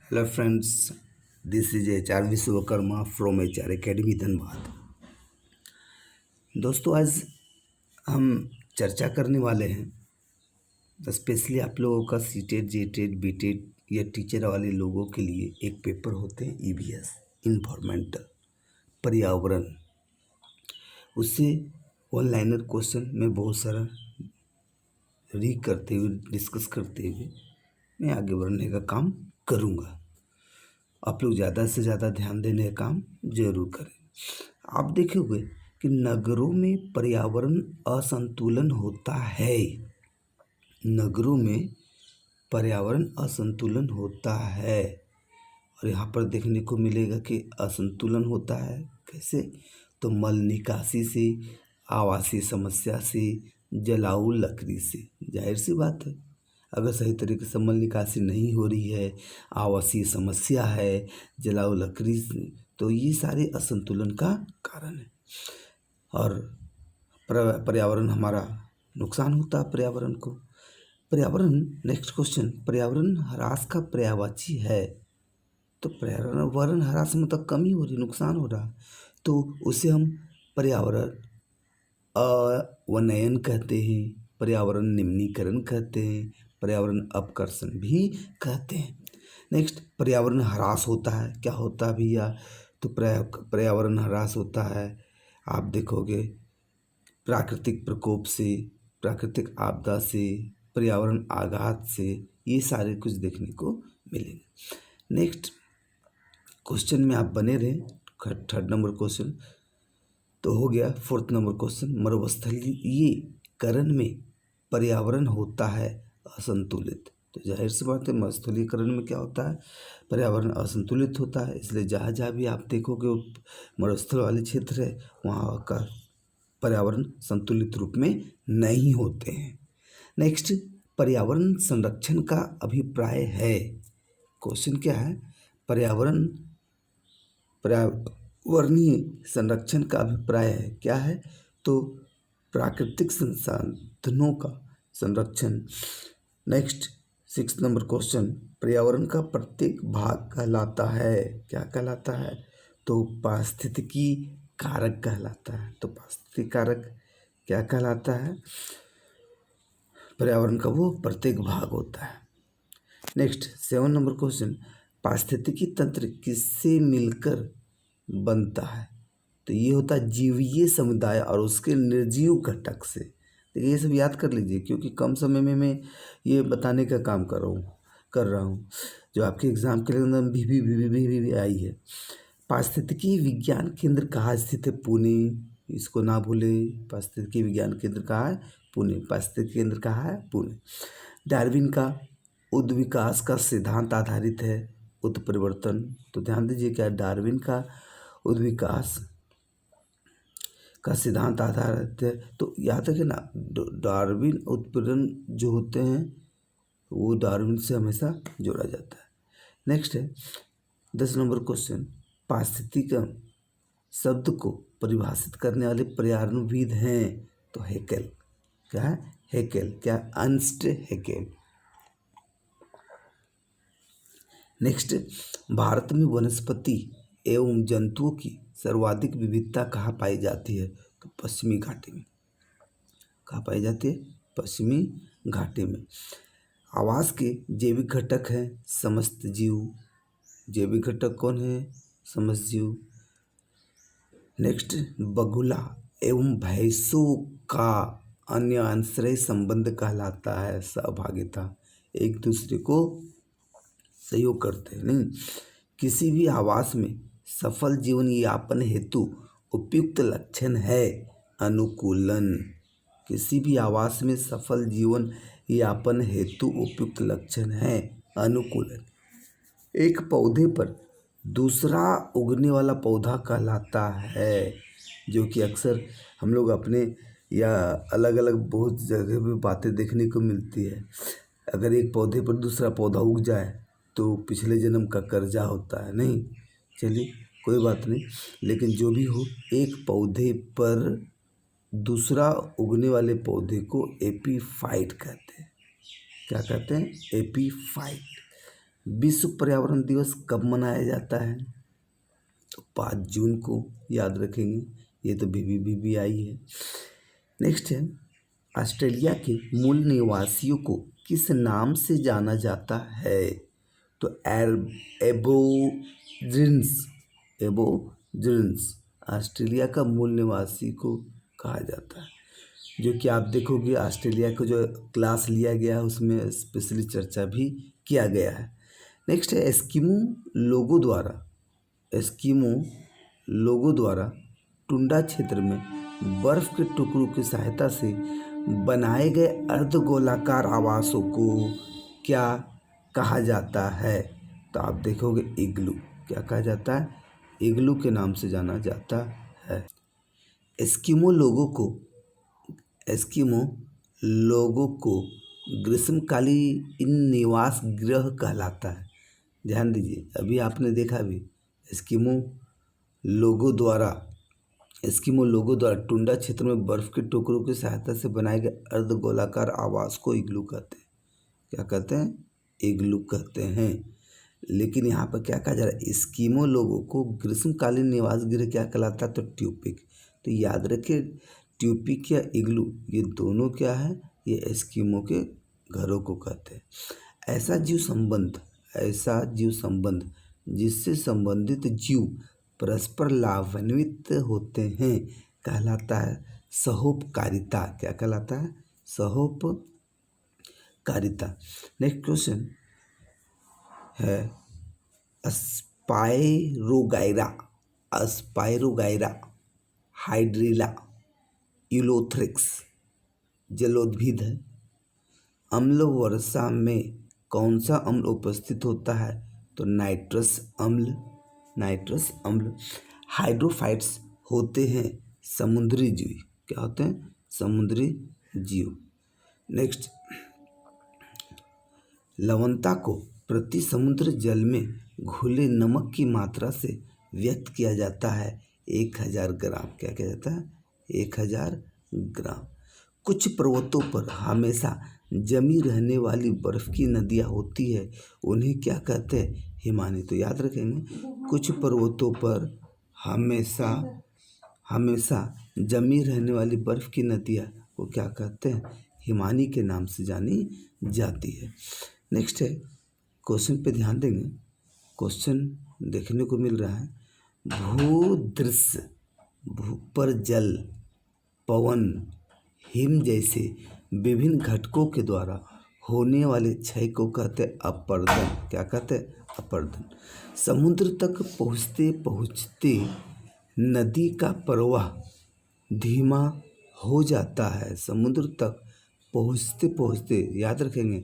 Hello friends, this is H R Vishwakarma from H R academy Dhanbad. दोस्तों, आज हम चर्चा करने वाले हैं स्पेशली आप लोगों का सी टेट, जे टेट, बी टेट या टीचर वाले लोगों के लिए एक पेपर होते हैं EVS, इन्वायरमेंटल, पर्यावरण। उससे वन लाइनर क्वेश्चन में बहुत सारा रीड करते हुए, डिस्कस करते हुए मैं आगे बढ़ने का काम करूँगा। आप लोग ज़्यादा से ज़्यादा ध्यान देने का काम जरूर करें। आप देखोगे कि नगरों में पर्यावरण असंतुलन होता है। नगरों में पर्यावरण असंतुलन होता है और यहाँ पर देखने को मिलेगा कि असंतुलन होता है कैसे? तो मल निकासी से, आवासीय समस्या से, जलाऊ लकड़ी से। जाहिर सी बात है, अगर सही तरीके से मल निकासी नहीं हो रही है, आवासीय समस्या है, जलाऊ लकड़ी से, तो ये सारे असंतुलन का कारण है और पर्यावरण हमारा नुकसान होता है पर्यावरण को। पर्यावरण, नेक्स्ट क्वेश्चन, पर्यावरण ह्रास का पर्यायवाची है। तो पर्यावरण ह्रास मतलब कमी हो रही, नुकसान हो रहा, तो उसे हम पर्यावरण अवनयन कहते हैं, पर्यावरण निम्नीकरण कहते हैं, पर्यावरण अपकर्षण भी कहते हैं। नेक्स्ट, पर्यावरण ह्रास होता है, क्या होता है भैया? तो पर्यावरण ह्रास होता है, आप देखोगे प्राकृतिक प्रकोप से, प्राकृतिक आपदा से, पर्यावरण आघात से, ये सारे कुछ देखने को मिलेंगे। नेक्स्ट क्वेश्चन में आप बने रहें। थर्ड नंबर क्वेश्चन तो हो गया। फोर्थ नंबर क्वेश्चन, मरुस्थलीकरण में पर्यावरण होता है असंतुलित। तो जाहिर सी बात है, मरुस्थलीकरण में क्या होता है? पर्यावरण असंतुलित होता है। इसलिए जहाँ जहाँ भी आप देखोगे मरुस्थल वाले क्षेत्र है, वहाँ का पर्यावरण संतुलित रूप में नहीं होते हैं। नेक्स्ट, पर्यावरण संरक्षण का अभिप्राय है। क्वेश्चन क्या है? पर्यावरणीय संरक्षण का अभिप्राय है, क्या है? तो प्राकृतिक संसाधनों का संरक्षण। नेक्स्ट, 6 नंबर क्वेश्चन, पर्यावरण का प्रत्येक भाग कहलाता है, क्या कहलाता है? तो पारिस्थितिकी कारक कहलाता है। तो पारिस्थितिकी कारक क्या कहलाता है? पर्यावरण का वो प्रत्येक भाग होता है। नेक्स्ट 7 नंबर क्वेश्चन, पारिस्थितिकी तंत्र किससे मिलकर बनता है? तो ये होता है जीवीय समुदाय और उसके निर्जीव घटक से। तो ये सब याद कर लीजिए, क्योंकि कम समय में मैं ये बताने का काम कर रहा हूँ जो आपके एग्जाम के लिए भी आई है। पारिस्थितिकी विज्ञान केंद्र कहाँ स्थित है? पुणे, इसको ना भूले। पारिस्थितिकी विज्ञान केंद्र कहाँ है? पुणे। पारिस्थितिकी केंद्र कहाँ है? पुणे। डार्विन का उद्विकास का सिद्धांत आधारित है उत्परिवर्तन। तो ध्यान दीजिए, क्या डार्विन का उद्विकास का सिद्धांत आधारित है। तो याद रखिए ना, डार्विन उत्पीड़न जो होते हैं वो डार्विन से हमेशा जोड़ा जाता है। नेक्स्ट है 10 नंबर क्वेश्चन, पारिस्थितिकी शब्द को परिभाषित करने वाले पर्यावरणविद हैं। तो हेकेल, क्या है? हेकेल, क्या? Ernst Haeckel. नेक्स्ट, भारत में वनस्पति एवं जंतुओं की सर्वाधिक विविधता कहाँ पाई जाती है? तो पश्चिमी घाटी में। कहाँ पाई जाती है? पश्चिमी घाटी में। आवास के जैविक घटक हैं समस्त जीव। जैविक घटक कौन है? समस्त जीव। नेक्स्ट, बगुला एवं भैंसों का अन्य आश्रय संबंध कहलाता है सहभागिता, एक दूसरे को सहयोग करते हैं। नहीं, किसी भी आवास में सफल जीवन यापन हेतु उपयुक्त लक्षण है अनुकूलन। किसी भी आवास में सफल जीवन यापन हेतु उपयुक्त लक्षण है अनुकूलन। एक पौधे पर दूसरा उगने वाला पौधा कहलाता है, जो कि अक्सर हम लोग अपने या अलग अलग बहुत जगह पे बातें देखने को मिलती है। अगर एक पौधे पर दूसरा पौधा उग जाए तो पिछले जन्म का कर्जा होता है। नहीं, चलिए कोई बात नहीं, लेकिन जो भी हो, एक पौधे पर दूसरा उगने वाले पौधे को एपीफाइट कहते हैं। क्या कहते हैं? एपीफाइट। विश्व पर्यावरण दिवस कब मनाया जाता है? तो 5 जून को, याद रखेंगे। ये तो BBBBI है। नेक्स्ट है, ऑस्ट्रेलिया के मूल निवासियों को किस नाम से जाना जाता है? तो एबोरिजिन्स ऑस्ट्रेलिया का मूल निवासी को कहा जाता है, जो कि आप देखोगे ऑस्ट्रेलिया को जो क्लास लिया गया है उसमें स्पेशली चर्चा भी किया गया है। नेक्स्ट है, एस्किमो लोगो द्वारा टुंडा क्षेत्र में बर्फ के टुकड़ों की सहायता से बनाए गए अर्धगोलाकार आवासों को क्या कहा जाता है? तो आप देखोगे इग्लू। क्या कहा जाता है? इग्लू के नाम से जाना जाता है। एस्किमो लोगों को ग्रीष्मकालीन निवास गृह कहलाता है। ध्यान दीजिए, अभी आपने देखा भी एस्किमो लोगो द्वारा टुंडा क्षेत्र में बर्फ के टुकड़ों की सहायता से बनाए गए अर्धगोलाकार आवास को इग्लू कहते हैं। क्या कहते हैं? इग्लू कहते हैं। लेकिन यहाँ पर क्या कहा जा रहा है? एस्किमो लोगों को ग्रीष्मकालीन निवास गृह क्या कहलाता है? तो ट्यूपिक। तो याद रखिए, ट्यूपिक या इग्लू ये दोनों क्या है? ये एस्किमो के घरों को कहते हैं। ऐसा जीव संबंध जिससे संबंधित जीव परस्पर लाभान्वित होते हैं कहलाता है सहोपकारिता। क्या कहलाता है? सहोपकारिता। नेक्स्ट क्वेश्चन है, स्पाइरोगाइरा हाइड्रिला यूलोथ्रिक्स जलोद्भिद है। अम्ल वर्षा में कौन सा अम्ल उपस्थित होता है? तो नाइट्रस अम्ल। हाइड्रोफाइट्स होते हैं समुद्री जीव। क्या होते हैं? समुद्री जीव। नेक्स्ट, लवणता को प्रति समुद्र जल में घुले नमक की मात्रा से व्यक्त किया जाता है 1000 ग्राम। क्या किया जाता है? 1000 ग्राम। कुछ पर्वतों पर हमेशा जमी रहने वाली बर्फ की नदियाँ होती है, उन्हें क्या कहते हैं? हिमानी। तो याद रखेंगे, कुछ पर्वतों पर हमेशा जमी रहने वाली बर्फ की नदियाँ को क्या कहते हैं? हिमानी के नाम से जानी जाती है। नेक्स्ट है, क्वेश्चन पे ध्यान देंगे। क्वेश्चन देखने को मिल रहा है, भूदृश्य पर जल, पवन, हिम जैसे विभिन्न घटकों के द्वारा होने वाले क्षय को कहते हैं अपर्दन। क्या कहते हैं? अपर्दन। समुद्र तक पहुँचते पहुँचते नदी का प्रवाह धीमा हो जाता है। समुद्र तक पहुँचते पहुँचते, याद रखेंगे,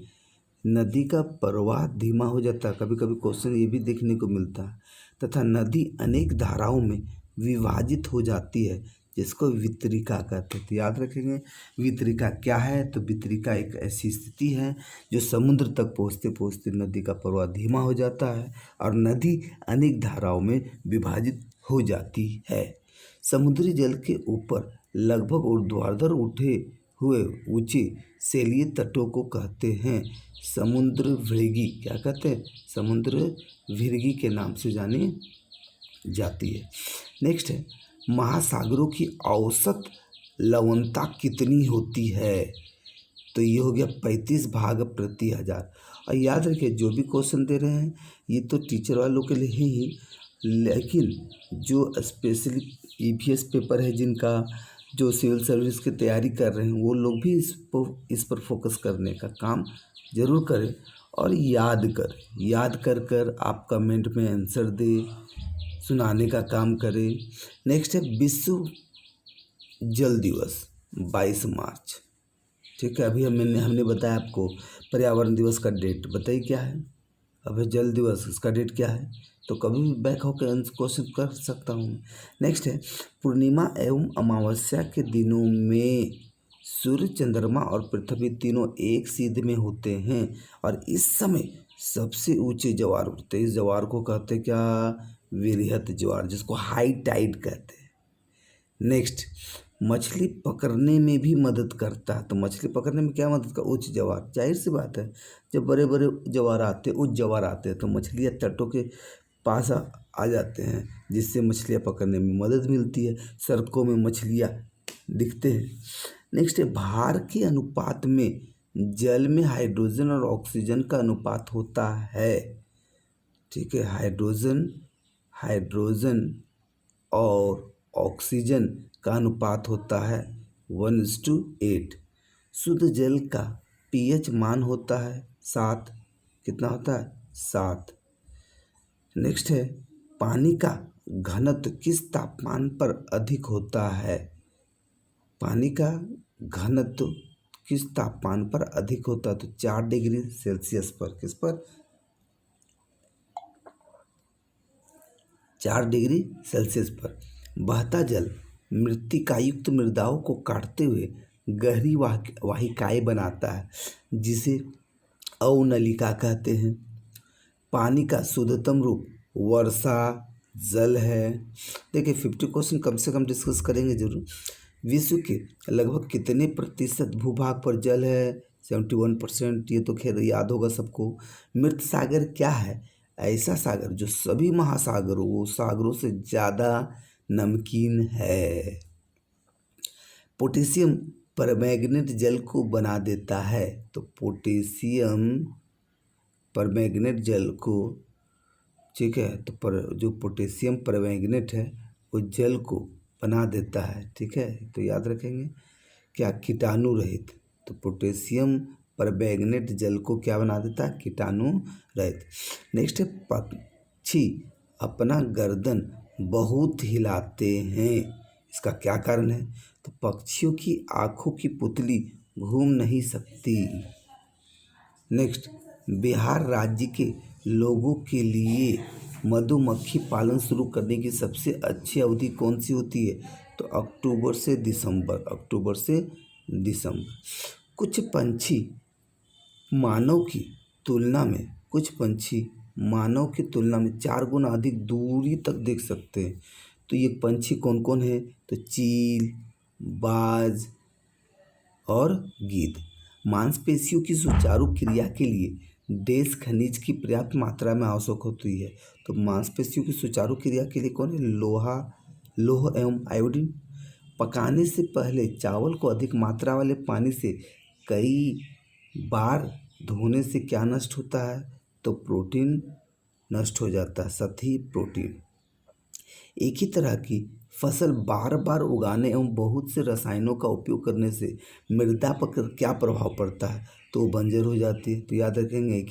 नदी का प्रवाह धीमा हो जाता है। कभी कभी क्वेश्चन ये भी देखने को मिलता है। तथा नदी अनेक धाराओं में विभाजित हो जाती है, जिसको वितरिका कहते हैं। तो याद रखेंगे, वितरिका क्या है? तो वितरिका एक ऐसी स्थिति है जो समुद्र तक पहुँचते पहुँचते नदी का प्रवाह धीमा हो जाता है और नदी अनेक धाराओं में विभाजित हो जाती है। समुद्री जल के ऊपर लगभग ऊर्ध्वाधर उठे हुए ऊंचे शैलीय तटों को कहते हैं समुद्र भृंगी। क्या कहते हैं? समुद्र भृंगी के नाम से जानी जाती है। नेक्स्ट है, महासागरों की औसत लवणता कितनी होती है? तो ये हो गया 35 भाग प्रति 1000। और याद रखिए, जो भी क्वेश्चन दे रहे हैं ये तो टीचर वालों के लिए ही, लेकिन जो स्पेशली EVS पेपर है, जिनका जो सिविल सर्विस की तैयारी कर रहे हैं, वो लोग भी इस पर फोकस करने का काम ज़रूर करें और याद कर कर आप कमेंट में आंसर दे, सुनाने का काम करें। नेक्स्ट है, विश्व जल दिवस 22 मार्च। ठीक है, अभी हमने बताया आपको पर्यावरण दिवस का डेट। बताइए क्या है? अब जल दिवस, इसका डेट क्या है? तो कभी भी बैक होकर क्वेश्चन कर सकता हूँ। नेक्स्ट है, पूर्णिमा एवं अमावस्या के दिनों में सूर्य, चंद्रमा और पृथ्वी तीनों एक सीध में होते हैं और इस समय सबसे ऊंचे ज्वार उठते हैं। इस ज्वार को कहते हैं क्या? वृहत ज्वार, जिसको हाई टाइड कहते हैं। नेक्स्ट, मछली पकड़ने में भी मदद करता है। तो मछली पकड़ने में क्या मदद कर, उच्च ज्वार, जाहिर सी बात है जब बड़े बड़े ज्वार आते, उच्च ज्वार आते हैं तो मछलियाँ तटों के पास आ जाते हैं, जिससे मछलियाँ पकड़ने में मदद मिलती है। सड़कों में मछलियाँ दिखते हैं। नेक्स्ट है, भार के अनुपात में जल में हाइड्रोजन और ऑक्सीजन का अनुपात होता है। ठीक है, हाइड्रोजन और ऑक्सीजन का अनुपात होता है 1:8। शुद्ध जल का pH मान होता है 7। कितना होता है? 7। नेक्स्ट है, पानी का घनत्व किस तापमान पर अधिक होता है? पानी का घनत्व किस तापमान पर अधिक होता है? तो 4 डिग्री सेल्सियस पर। किस पर? 4 डिग्री सेल्सियस पर। बहता जल मृत्तिकायुक्त मृदाओं को काटते हुए गहरी वाहिकाएं बनाता है, जिसे अवनलिका कहते हैं। पानी का शुद्धतम रूप वर्षा जल है। देखिए 50 क्वेश्चन कम से कम डिस्कस करेंगे जरूर। विश्व के लगभग कितने प्रतिशत भूभाग पर जल है? 71%। ये तो खैर याद होगा सबको। मृत सागर क्या है? ऐसा सागर जो सभी महासागरों सागरों से ज़्यादा नमकीन है। पोटेशियम परमैंगनेट जल को बना देता है। तो पोटेशियम परमैंगनेट जल को, ठीक है, तो जो पोटेशियम परमैंगनेट है वो जल को बना देता है। ठीक है, तो याद रखेंगे क्या? कीटाणु रहित। तो पोटेशियम परमैंगनेट जल को क्या बना देता है? कीटाणु रहित। नेक्स्ट है, पक्षी अपना गर्दन बहुत हिलाते हैं, इसका क्या कारण है? तो पक्षियों की आँखों की पुतली घूम नहीं सकती। नेक्स्ट, बिहार राज्य के लोगों के लिए मधुमक्खी पालन शुरू करने की सबसे अच्छी अवधि कौन सी होती है? तो अक्टूबर से दिसंबर। अक्टूबर से दिसंबर। कुछ पंछी मानव की तुलना में 4 गुना अधिक दूरी तक देख सकते हैं। तो ये पंछी कौन कौन है? तो चील, बाज और गीद। मांसपेशियों की सुचारू क्रिया के लिए डेस खनिज की पर्याप्त मात्रा में आवश्यक होती है। तो मांसपेशियों की सुचारू क्रिया के लिए कौन है? लौह एवं आयोडीन। पकाने से पहले चावल को अधिक मात्रा वाले पानी से कई बार धोने से क्या नष्ट होता है? तो प्रोटीन नष्ट हो जाता है, सतही प्रोटीन। एक ही तरह की फसल बार बार उगाने एवं बहुत से रसायनों का उपयोग करने से मृदा पर क्या प्रभाव पड़ता है? तो बंजर हो जाती है। तो याद रखेंगे एक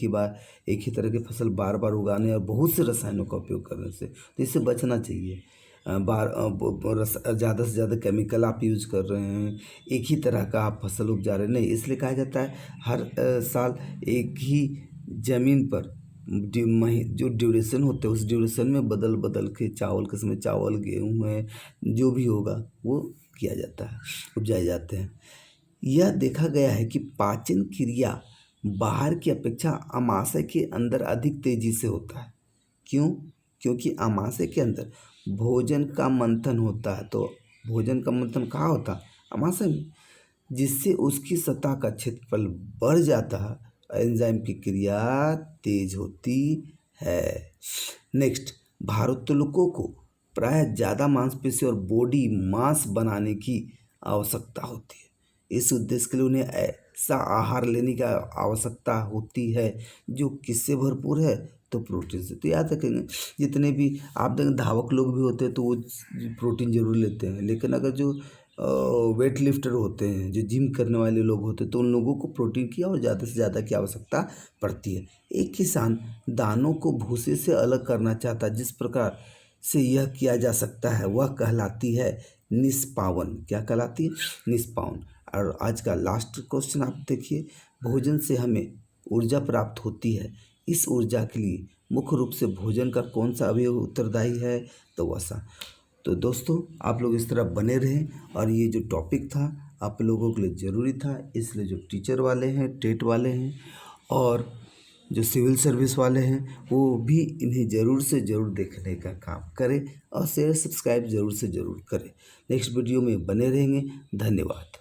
ही तरह की फसल बार बार उगाने और बहुत से रसायनों का उपयोग करने से, तो इससे बचना चाहिए। ज़्यादा से ज़्यादा केमिकल आप यूज कर रहे हैं, एक ही तरह का आप फसल उपजा रहे हैं, नहीं, इसलिए कहा जाता है हर साल एक ही ज़मीन पर जो ड्यूरेशन होते हैं उस ड्यूरेशन में बदल बदल के चावल के समय चावल, गेहूँ है, जो भी होगा वो किया जाता है, उपजाए जाते हैं। यह देखा गया है कि पाचन क्रिया बाहर की अपेक्षा आमाशय के अंदर अधिक तेजी से होता है। क्यों? क्योंकि आमाशय के अंदर भोजन का मंथन होता है। तो भोजन का मंथन कहाँ होता है? आमाशय में, जिससे उसकी सतह का क्षेत्रफल बढ़ जाता है, एंजाइम की क्रिया तेज होती है। नेक्स्ट, भारोत्तोलकों को प्राय ज़्यादा मांसपेशी और बॉडी मास बनाने की आवश्यकता होती है। इस उद्देश्य के लिए उन्हें ऐसा आहार लेने की आवश्यकता होती है जो किससे भरपूर है? तो प्रोटीन से। तो याद रखेंगे जितने भी आप देखें धावक लोग भी होते हैं तो वो प्रोटीन जरूर लेते हैं, लेकिन अगर जो वेट लिफ्टर होते हैं, जो जिम करने वाले लोग होते हैं, तो उन लोगों को प्रोटीन की और ज़्यादा से ज़्यादा की आवश्यकता पड़ती है। एक किसान दानों को भूसे से अलग करना चाहता है, जिस प्रकार से यह किया जा सकता है वह कहलाती है निष्पावन। क्या कहलाती है? निष्पावन। और आज का लास्ट क्वेश्चन आप देखिए, भोजन से हमें ऊर्जा प्राप्त होती है, इस ऊर्जा के लिए मुख्य रूप से भोजन का कौन सा अवयव उत्तरदायी है? तो वसा। तो दोस्तों आप लोग इस तरह बने रहें, और ये जो टॉपिक था आप लोगों के लिए ज़रूरी था, इसलिए जो टीचर वाले हैं, टेट वाले हैं और जो सिविल सर्विस वाले हैं वो भी इन्हें ज़रूर से ज़रूर देखने का काम करें और शेयर सब्सक्राइब ज़रूर से ज़रूर करें। नेक्स्ट वीडियो में बने रहेंगे। धन्यवाद।